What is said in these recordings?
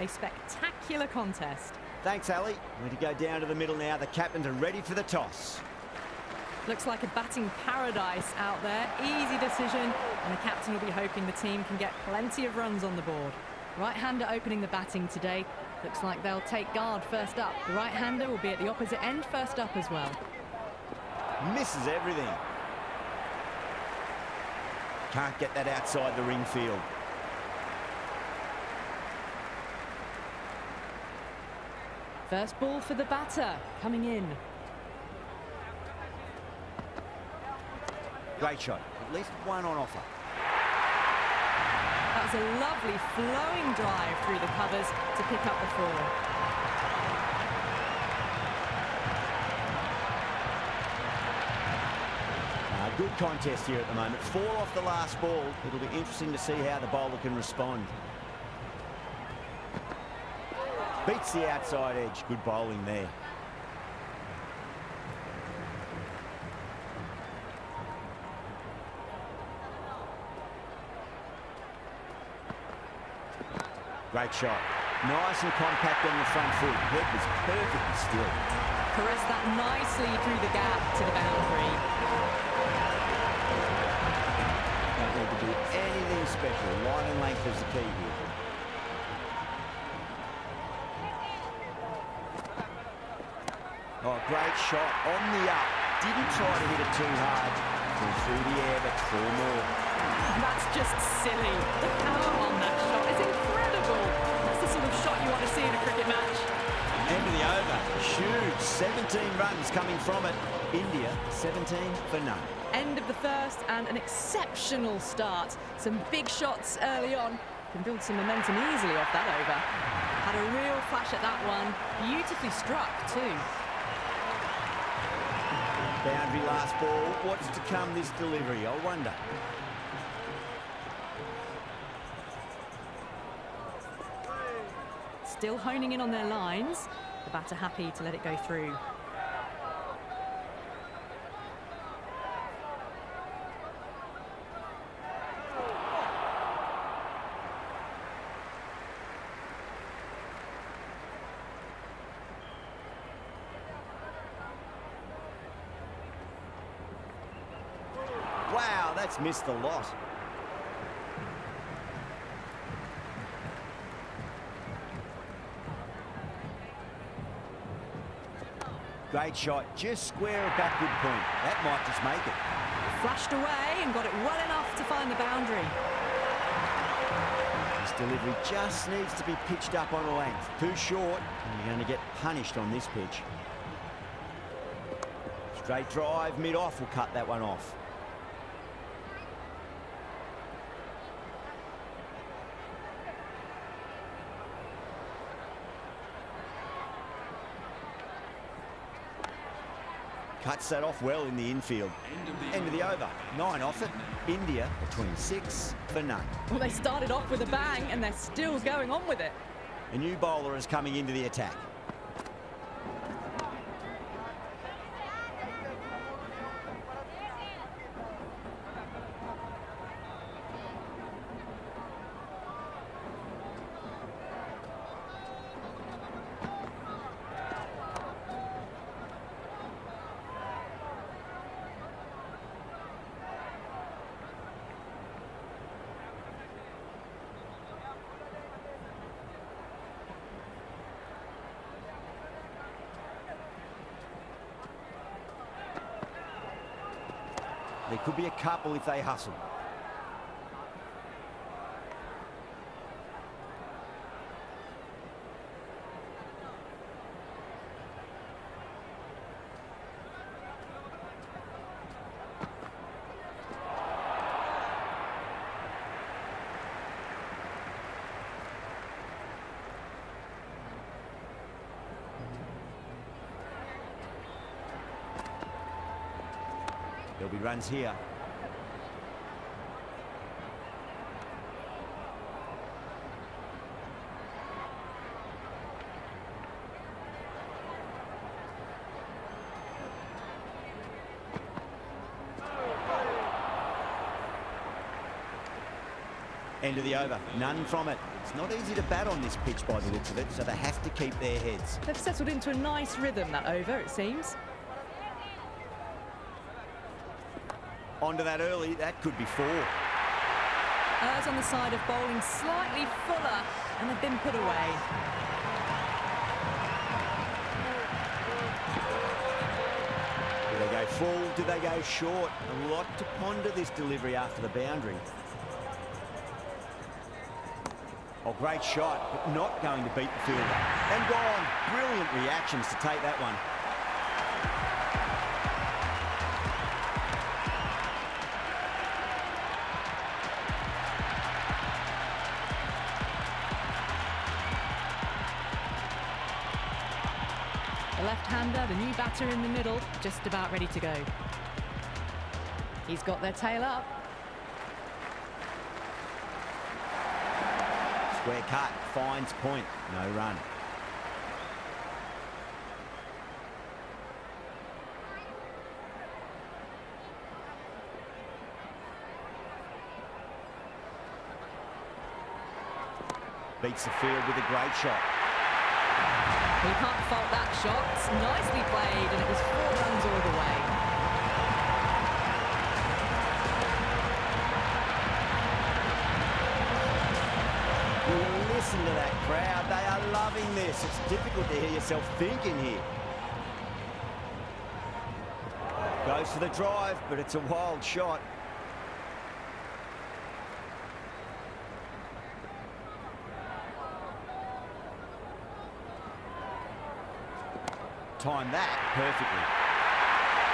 A spectacular contest. Thanks, Ali. We're to go down to the middle now. The captains are ready for the toss. Looks like a batting paradise out there. Easy decision, and the captain will be hoping the team can get plenty of runs on the board. Right-hander opening the batting today. Looks like they'll take guard first up. The right-hander will be at the opposite end first up as well. Misses everything. Can't get that outside the ring field. First ball for the batter, coming in. Great shot. At least one on offer. That was a lovely flowing drive through the covers to pick up the 4. Good contest here at the moment. 4 off the last ball. It'll be interesting to see how the bowler can respond. Beats the outside edge. Good bowling there. Great shot. Nice and compact on the front foot. Head was perfectly still. Caressed that nicely through the gap to the boundary. Don't need to do anything special. Line and length is the key here. Oh, great shot on the up. Didn't try to hit it too hard. Went through the air, but 4 more. That's just silly. The power on that shot is incredible. That's the sort of shot you want to see in a cricket match. End of the over. Huge. 17 runs coming from it. India, 17 for none. End of the first and an exceptional start. Some big shots early on. Can build some momentum easily off that over. Had a real flash at that one. Beautifully struck too. Boundary last ball. What's to come this delivery? I wonder. Still honing in on their lines. The batter happy to let it go through. Wow, that's missed the lot. Great shot, just square a backward point. That might just make it. Flashed away and got it well enough to find the boundary. This delivery just needs to be pitched up on a length. Too short, and you're going to get punished on this pitch. Straight drive, mid-off will cut that one off. Cuts that off well in the infield. End of the over. 9 off it. India between 6 for none. Well, they started off with a bang and they're still going on with it. A new bowler is coming into the attack. There could be a couple if they hustle. There'll be runs here. End of the over. None from it. It's not easy to bat on this pitch by the looks of it, so they have to keep their heads. They've settled into a nice rhythm, that over, it seems. Onto that early, that could be 4. Errs on the side of bowling slightly fuller, and they've been put away. Do they go full? Do they go short? A lot to ponder this delivery after the boundary. Oh, great shot, but not going to beat the fielder. And gone. Brilliant reactions to take that one. The left-hander, the new batter in the middle, just about ready to go. He's got their tail up. Square cut, finds point, no run. Beats the field with a great shot. You can't fault that shot. It's nicely played, and it was 4 runs all the way. Listen to that crowd. They are loving this. It's difficult to hear yourself thinking here. Goes for the drive, but it's a wild shot. Timed that perfectly.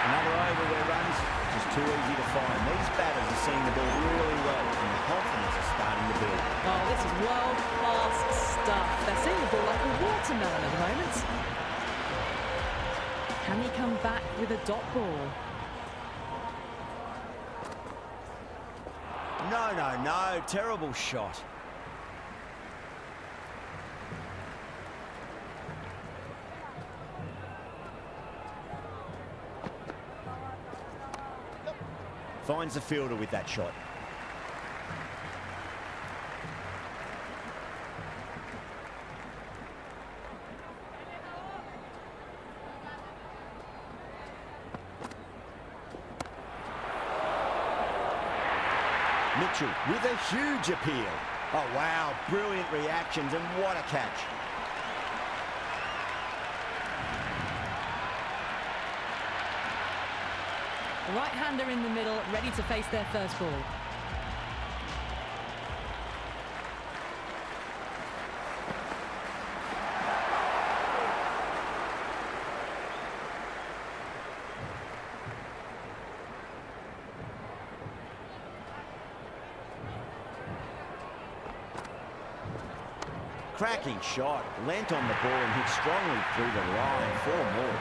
Another over where runs just too easy to find. These batters are seeing the ball really well, and the confidence is starting to build. Oh, this is world-class stuff. They're seeing the ball like a watermelon at the moment. Can he come back with a dot ball? No, no, no. Terrible shot. Finds the fielder with that shot. Mitchell with a huge appeal. Oh, wow. Brilliant reactions, and what a catch. The right-hander in the middle, ready to face their first ball. Cracking shot. Leant on the ball and hit strongly through the line. 4 more.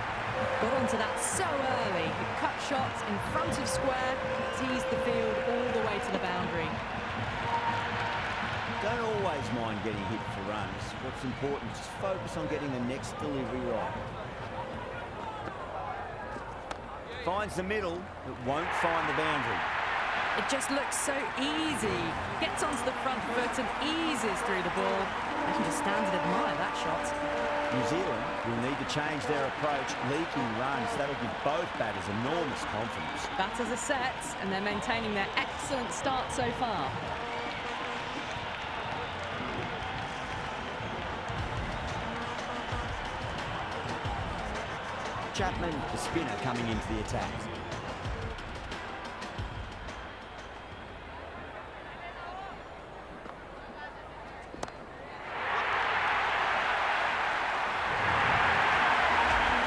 Got onto that so early. The cut shots in front of square, teased the field all the way to the boundary. Don't always mind getting hit for runs. What's important is just focus on getting the next delivery right. Finds the middle, but won't find the boundary. It just looks so easy. Gets onto the front foot and eases through the ball. I can just stand and admire that shot. New Zealand will need to change their approach, leaking runs. That'll give both batters enormous confidence. Batters are set, and they're maintaining their excellent start so far. Chapman, the spinner, coming into the attack.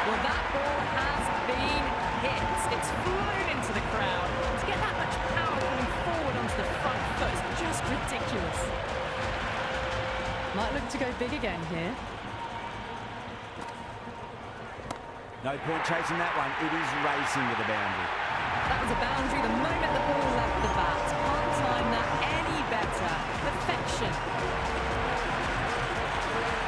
Well, that ball has been hit. It's flown into the crowd. To get that much power coming forward onto the front foot is just ridiculous. Might look to go big again here. No point chasing that one. It is racing to the boundary. That was a boundary the moment the ball left the bat. Can't time that any better. Perfection.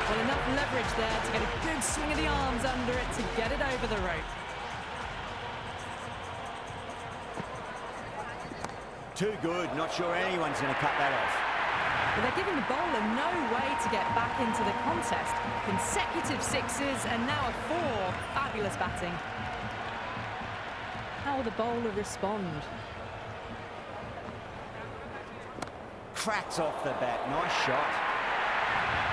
Well, enough leverage there to get a good swing of the arms under it to get it over the rope. Too good. Not sure anyone's going to cut that off. But they're giving the bowler no way to get back into the contest. Consecutive sixes and now a four. Fabulous batting. How will the bowler respond? Cracks off the bat. Nice shot.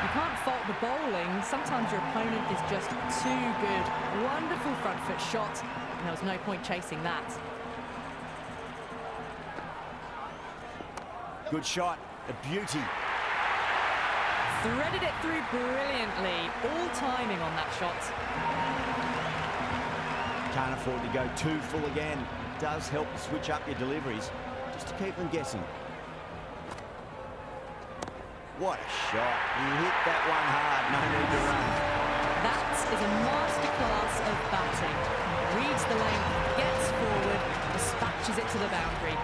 You can't fault the bowling. Sometimes your opponent is just too good. Wonderful front foot shot. And there was no point chasing that. Good shot. A beauty. Threaded it through brilliantly. All timing on that shot. Can't afford to go too full again. It does help to switch up your deliveries, just to keep them guessing. What a shot. He hit that one hard. No need to run. That is a masterclass of batting. Reads the length, gets forward, dispatches it to the boundary.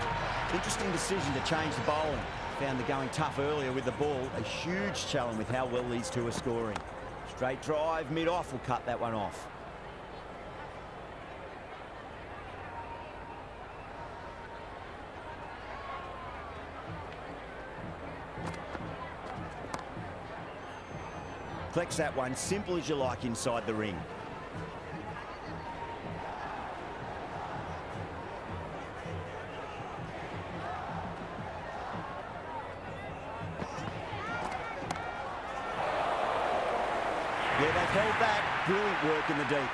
Interesting decision to change the bowling. Found the going tough earlier with the ball. A huge challenge with how well these two are scoring. Straight drive, mid-off will cut that one off. Collects that one, simple as you like inside the ring. Yeah, they've held back. Brilliant work in the deep.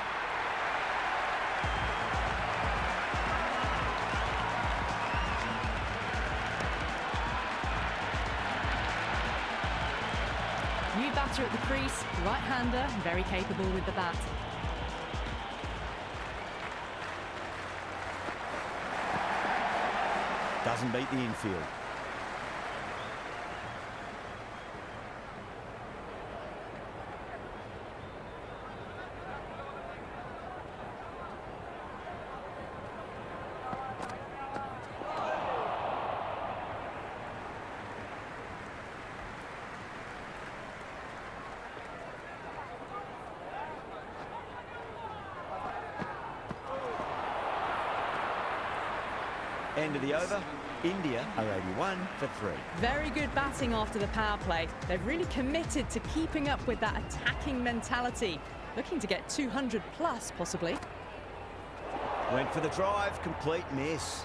New batter at the crease, right-hander, very capable with the bat. Doesn't beat the infield. End of the over. India are 81 for 3. Very good batting after the power play. They've really committed to keeping up with that attacking mentality. Looking to get 200 plus, possibly. Went for the drive, complete miss.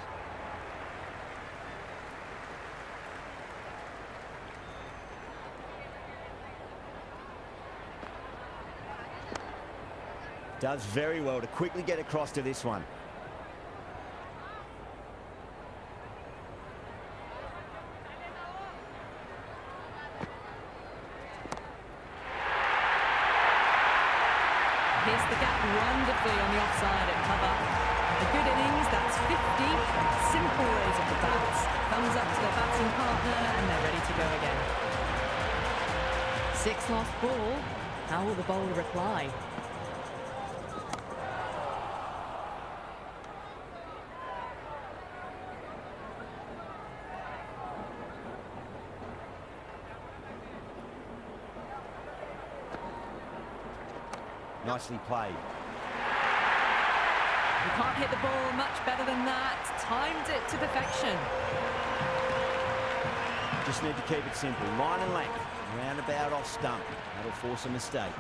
Does very well to quickly get across to this one. Pierced the gap wonderfully on the offside at cover. A good innings, that's 50. Simple raise of the bats. Thumbs up to their batting partner and they're ready to go again. Sixth off ball. How will the bowler reply? Nicely played. You can't hit the ball much better than that. Timed it to perfection. Just need to keep it simple. Line and length. Roundabout off stump. That'll force a mistake.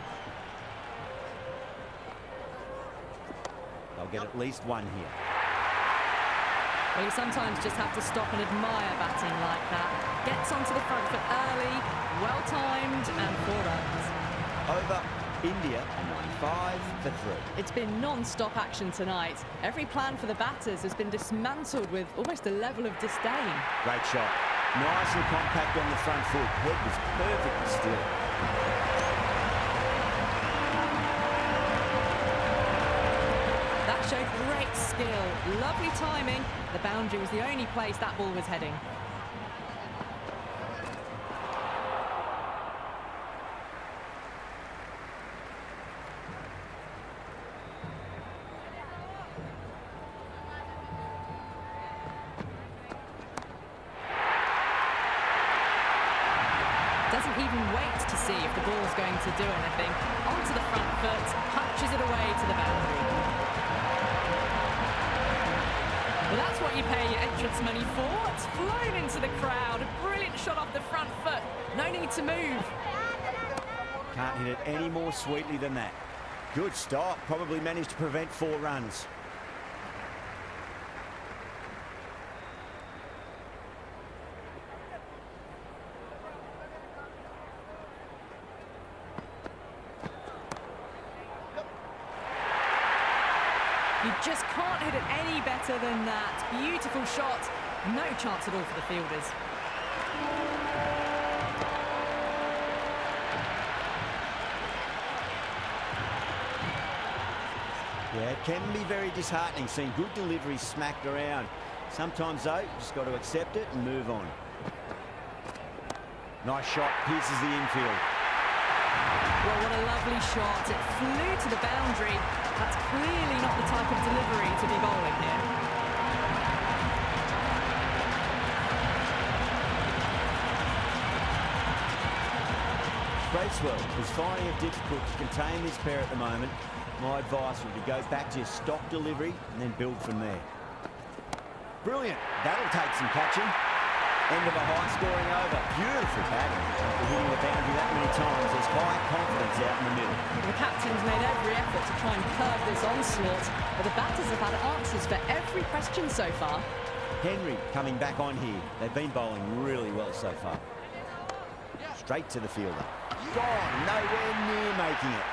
They'll get at least one here. Well, you sometimes just have to stop and admire batting like that. Gets onto the front foot early, well-timed, and 4 runs. Over. India are 95 for 3. It's been non-stop action tonight. Every plan for the batters has been dismantled with almost a level of disdain. Great shot. Nice and compact on the front foot. Head was perfectly still. That showed great skill. Lovely timing. The boundary was the only place that ball was heading. Doesn't even wait to see if the ball's going to do anything. Onto the front foot, punches it away to the boundary. Well, That's what you pay your entrance money for. It's flown into the crowd. A brilliant shot off the front foot. No need to move. Can't hit it any more sweetly than that. Good stop. Probably managed to prevent 4 runs. You just can't hit it any better than that. Beautiful shot. No chance at all for the fielders. Yeah, it can be very disheartening seeing good deliveries smacked around. Sometimes, though, you just got to accept it and move on. Nice shot, pierces the infield. Well, what a lovely shot. It flew to the boundary. That's clearly not the type of delivery to be bowling here. Bracewell is finding it difficult to contain this pair at the moment. My advice would be go back to your stock delivery and then build from there. Brilliant. That'll take some catching. End of a high-scoring over. Beautiful batting. After hitting the boundary that many times, there's high confidence out in the middle. The captain's made every effort to try and curb this onslaught, but the batters have had answers for every question so far. Henry coming back on here. They've been bowling really well so far. Straight to the fielder. Gone. Nowhere near making it.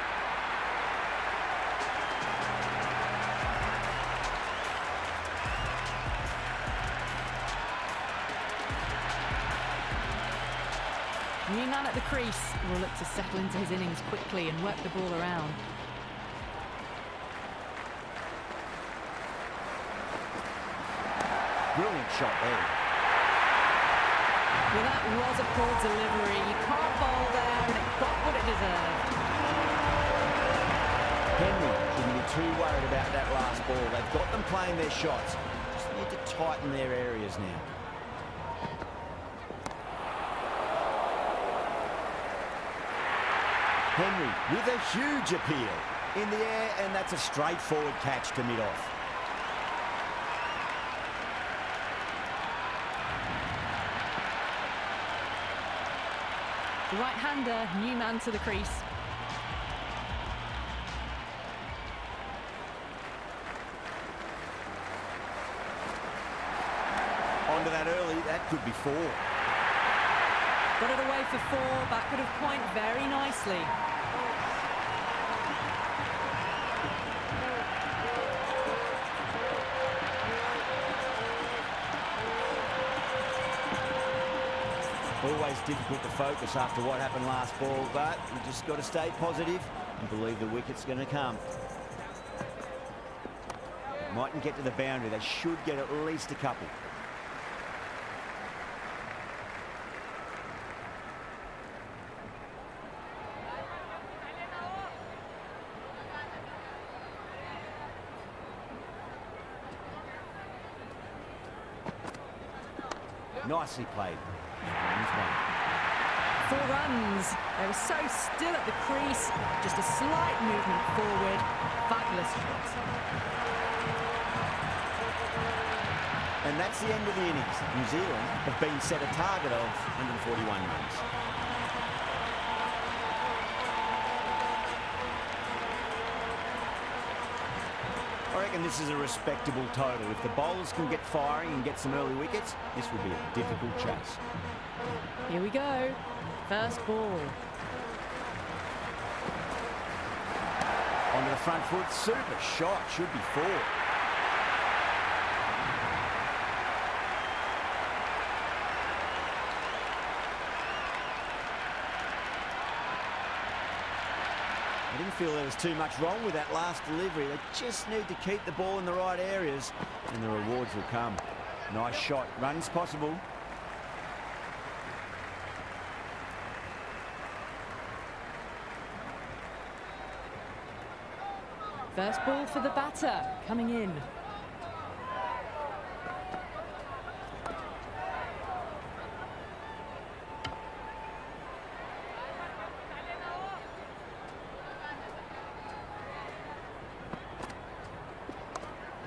New man at the crease will look to settle into his innings quickly and work the ball around. Brilliant shot there. Well, that was a poor delivery. You can't bowl there, and it got what it deserved. Henry shouldn't be too worried about that last ball. They've got them playing their shots. Just need to tighten their areas now. Henry with a huge appeal in the air, and that's a straightforward catch to mid-off. The right-hander, new man to the crease. Onto that early, that could be 4. Got it away for 4, back could have point very nicely. Always difficult to focus after what happened last ball, but you just got to stay positive and believe the wicket's going to come. Mightn't get to the boundary. They should get at least a couple. Nicely played. 4 runs. They were so still at the crease. Just a slight movement forward. Fabulous shot. And that's the end of the innings. New Zealand have been set a target of 141 runs. I reckon this is a respectable total. If the bowlers can get firing and get some early wickets, this will be a difficult chase. Here we go. First ball. Onto the front foot. Super shot. Should be 4. I didn't feel there was too much wrong with that last delivery. They just need to keep the ball in the right areas and the rewards will come. Nice shot. Runs possible. First ball for the batter, coming in.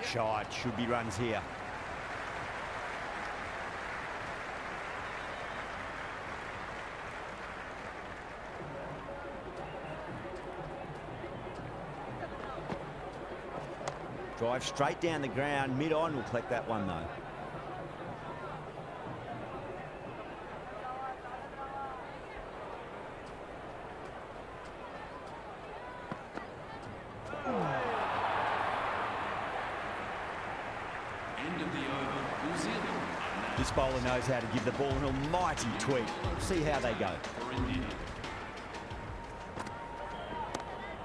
Shot. Should be runs here. Drive straight down the ground. Mid-on will collect that one, though. End of the over. New Zealand. This bowler knows how to give the ball an almighty tweak. See how they go. For India.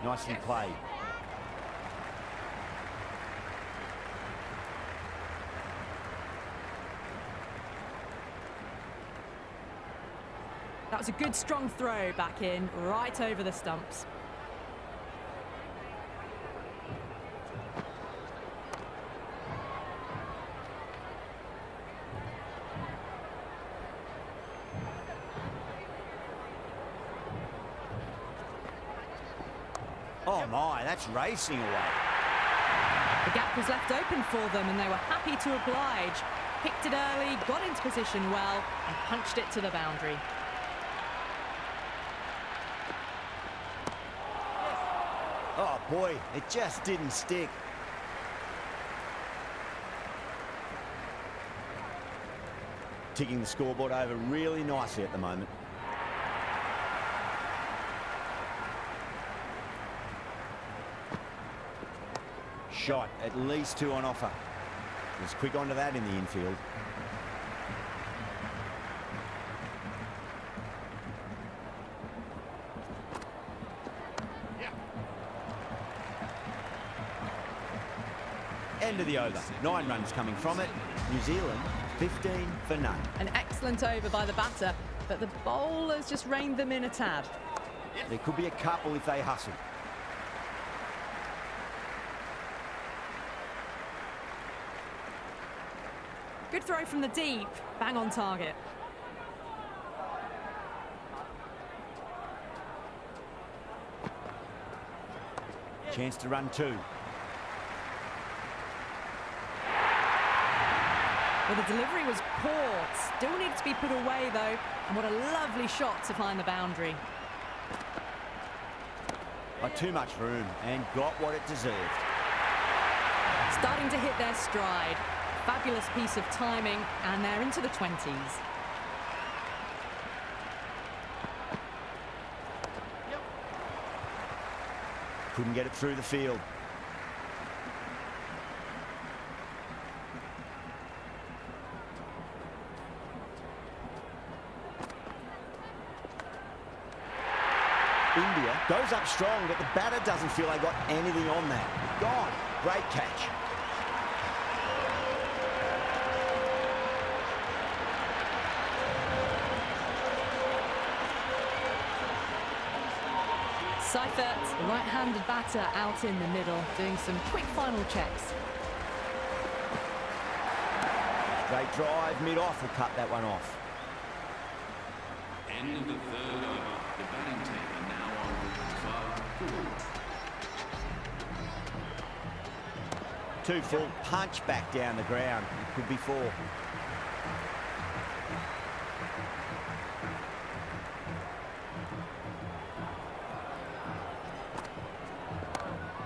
Nicely played. That was a good strong throw back in, right over the stumps. Oh my, that's racing away. The gap was left open for them and they were happy to oblige. Picked it early, got into position well and punched it to the boundary. Oh boy, it just didn't stick. Ticking the scoreboard over really nicely at the moment. Shot, at least 2 on offer. Was quick onto that in the infield. End of the over. 9 runs coming from it. New Zealand, 15 for none. An excellent over by the batter, but the bowlers just reined them in a tad. There could be a couple if they hustle. Good throw from the deep, bang on target. Chance to run 2. Well, the delivery was poor. Still needed to be put away, though. And what a lovely shot to find the boundary. Too much room and got what it deserved. Starting to hit their stride. Fabulous piece of timing, and they're into the 20s. Couldn't get it through the field. India goes up strong, but the batter doesn't feel they got anything on that. Gone. Great catch. Seifert, the right-handed batter, out in the middle, doing some quick final checks. Great drive, mid-off will cut that one off. End of the third over. The batting team are now on 5-4. 2 full, punch back down the ground. It could be 4.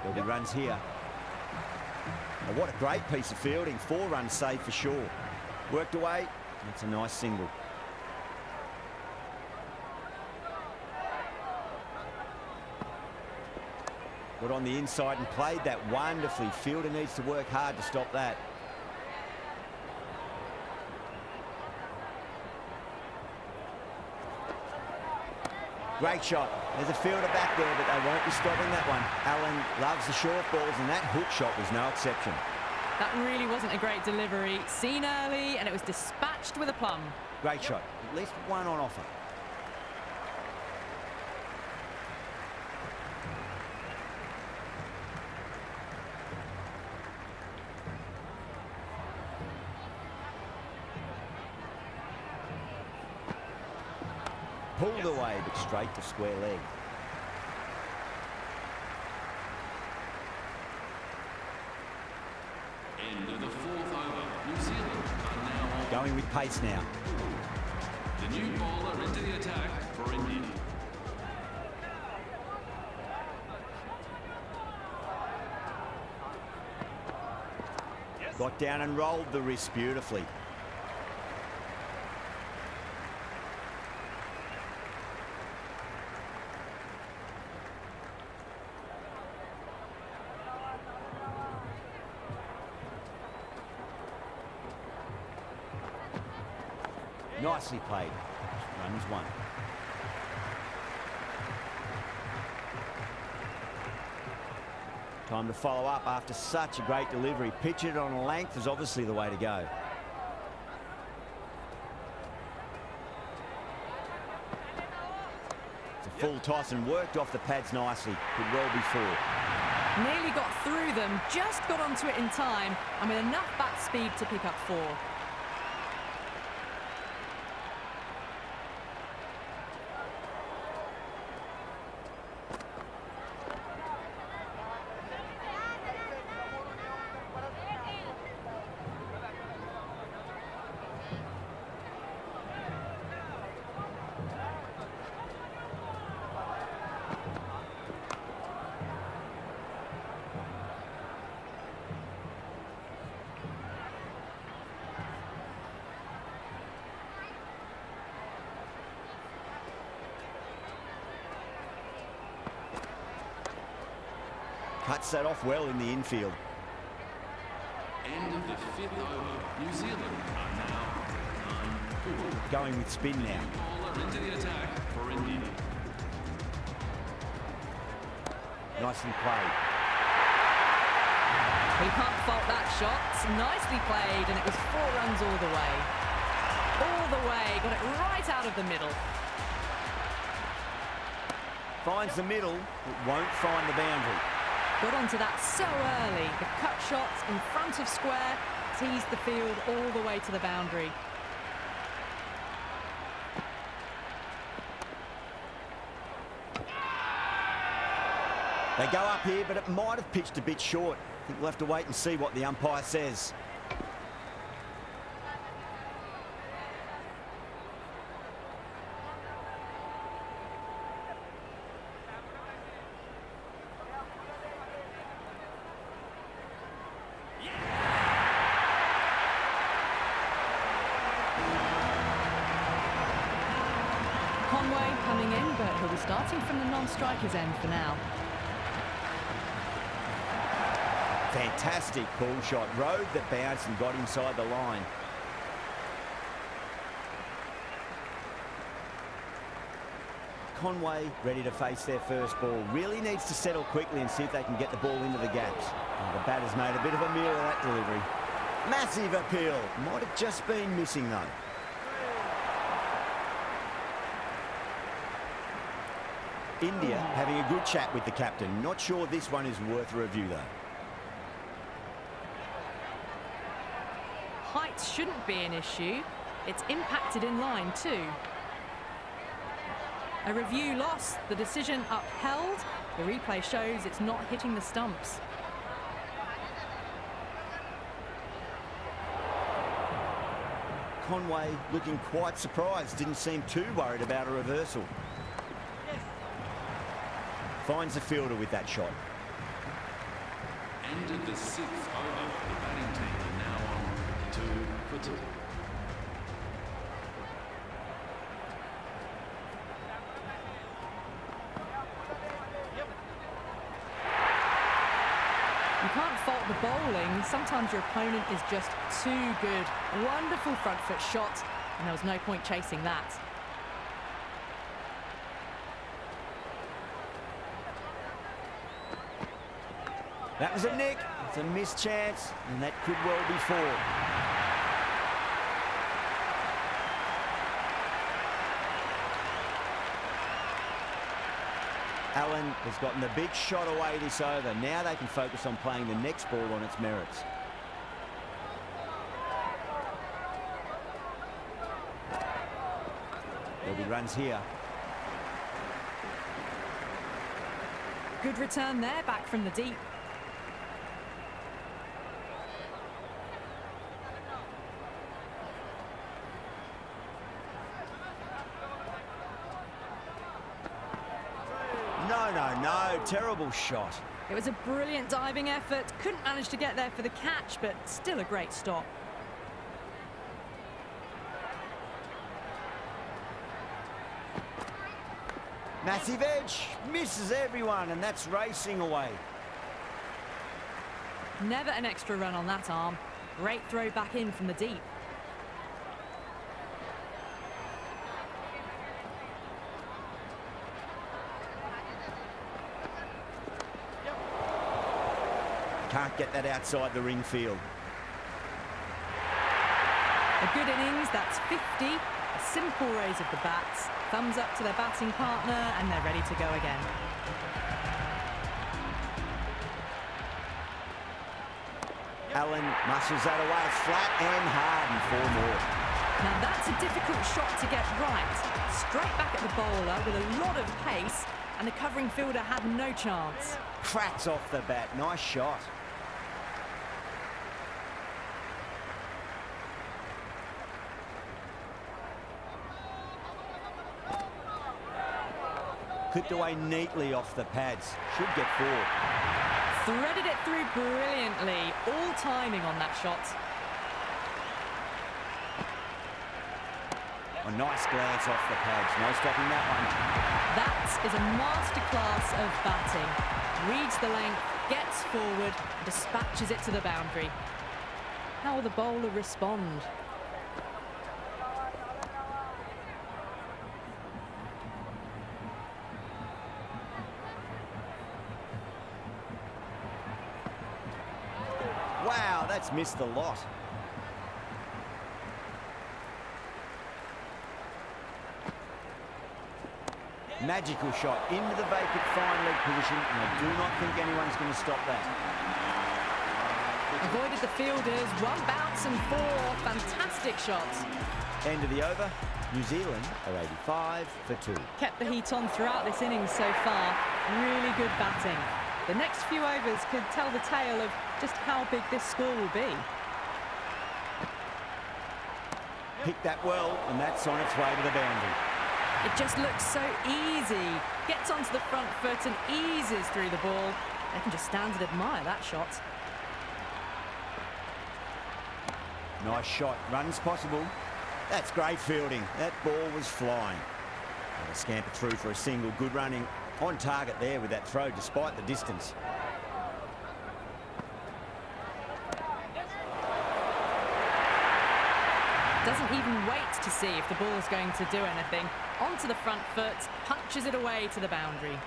There'll be runs here. Oh, what a great piece of fielding. 4 runs saved for sure. Worked away. That's a nice single. Got on the inside and played that wonderfully. Fielder needs to work hard to stop that. Great shot. There's a fielder back there, but they won't be stopping that one. Allen loves the short balls, and that hook shot was no exception. That really wasn't a great delivery. Seen early, and it was dispatched with a plum. Great shot. At least 1 on offer. Pulled away, but straight to square leg. End of the 4th over. New Zealand are now on. Going with pace now. The new bowler into the attack for India. Got down and rolled the wrist beautifully. Nicely played. Runs one. Time to follow up after such a great delivery. Pitch it on a length is obviously the way to go. It's a full toss and worked off the pads nicely. Could well be four. Nearly got through them, just got onto it in time, and with enough bat speed to pick up four. Cuts that off well in the infield. End of the fifth over. New Zealand are now 9-4. Going with spin now. Bowler into the attack for India. Nicely played. He can't fault that shot. Nicely played, and it was 4 runs all the way. All the way, got it right out of the middle. Finds the middle, but won't find the boundary. Got onto that so early. The cut shot in front of square teased the field all the way to the boundary. They go up here, but it might have pitched a bit short. I think we'll have to wait and see what the umpire says. Conway coming in, but he'll be starting from the non-striker's end for now. Fantastic pull shot. Rode the bounce and got inside the line. Conway ready to face their first ball. Really needs to settle quickly and see if they can get the ball into the gaps. Oh, the batter's made a bit of a meal of that delivery. Massive appeal. Might have just been missing though. India having a good chat with the captain. Not sure this one is worth a review though. Height shouldn't be an issue. It's impacted in line too. A review lost, the decision upheld. The replay shows it's not hitting the stumps. Conway looking quite surprised. Didn't seem too worried about a reversal. Finds the fielder with that shot. End of the sixth over. The batting team are now on 2 for 2. You can't fault the bowling. Sometimes your opponent is just too good. Wonderful front foot shot, and there was no point chasing that. That was a nick. It's a missed chance, and that could well be 4. Allen has gotten the big shot away this over. Now they can focus on playing the next ball on its merits. There'll be runs here. Good return there, back from the deep. No, no, no. no, terrible shot. It was a brilliant diving effort. Couldn't manage to get there for the catch, but still a great stop. Massive edge, misses everyone, and that's racing away. Never an extra run on that arm. Great throw back in from the deep. Can't get that outside the ring field. A good innings, that's 50. A simple raise of the bats. Thumbs up to their batting partner, and they're ready to go again. Allen muscles that away. It's flat and hard, and 4 more. Now that's a difficult shot to get right. Straight back at the bowler with a lot of pace, and the covering fielder had no chance. Cracks off the bat. Nice shot. Clipped away neatly off the pads. Should get 4. Threaded it through brilliantly. All timing on that shot. A nice glance off the pads. No stopping that one. That is a masterclass of batting. Reads the length, gets forward, dispatches it to the boundary. How will the bowler respond? Wow, that's missed a lot. Magical shot into the vacant fine leg position, and I do not think anyone's going to stop that. Avoided the fielders, 1 bounce and 4. Fantastic shots. End of the over. New Zealand are 85 for 2. Kept the heat on throughout this innings so far. Really good batting. The next few overs could tell the tale of just how big this score will be. Picked that well, and that's on its way to the boundary. It just looks so easy. Gets onto the front foot and eases through the ball. They can just stand and admire that shot. Nice shot. Runs possible. That's great fielding. That ball was flying. And a scamper through for a single. Good running on target there with that throw, despite the distance. Doesn't even wait to see if the ball's going to do anything. Onto the front foot, punches it away to the boundary.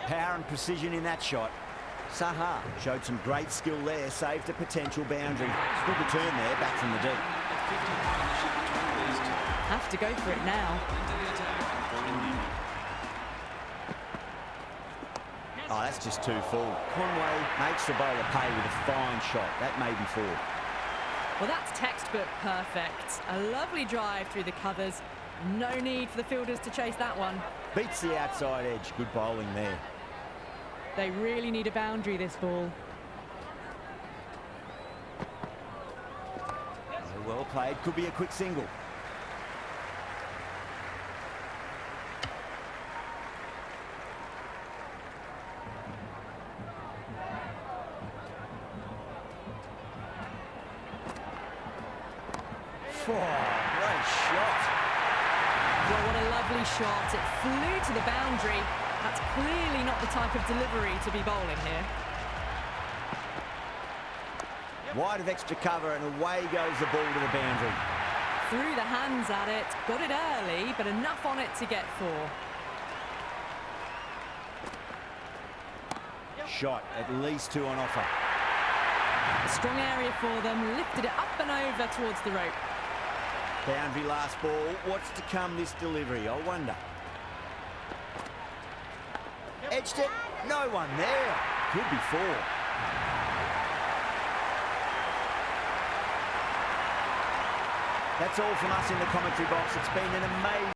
Power and precision in that shot. Saha showed some great skill there, saved a potential boundary. Good return there, back from the deep. Have to go for it now. Oh, that's just too full. Conway makes the bowler pay with a fine shot. That may be 4. Well, that's textbook perfect. A lovely drive through the covers. No need for the fielders to chase that one. Beats the outside edge. Good bowling there. They really need a boundary, this ball. Oh, well played. Could be a quick single. Oh, great shot. Well, what a lovely shot. It flew to the boundary. That's clearly not the type of delivery to be bowling here. Wide of extra cover, and away goes the ball to the boundary. Threw the hands at it, got it early, but enough on it to get 4. Shot, at least 2 on offer. A strong area for them, lifted it up and over towards the rope. Boundary last ball. What's to come this delivery, I wonder. Edged it. No one there. Could be 4. That's all from us in the commentary box. It's been an amazing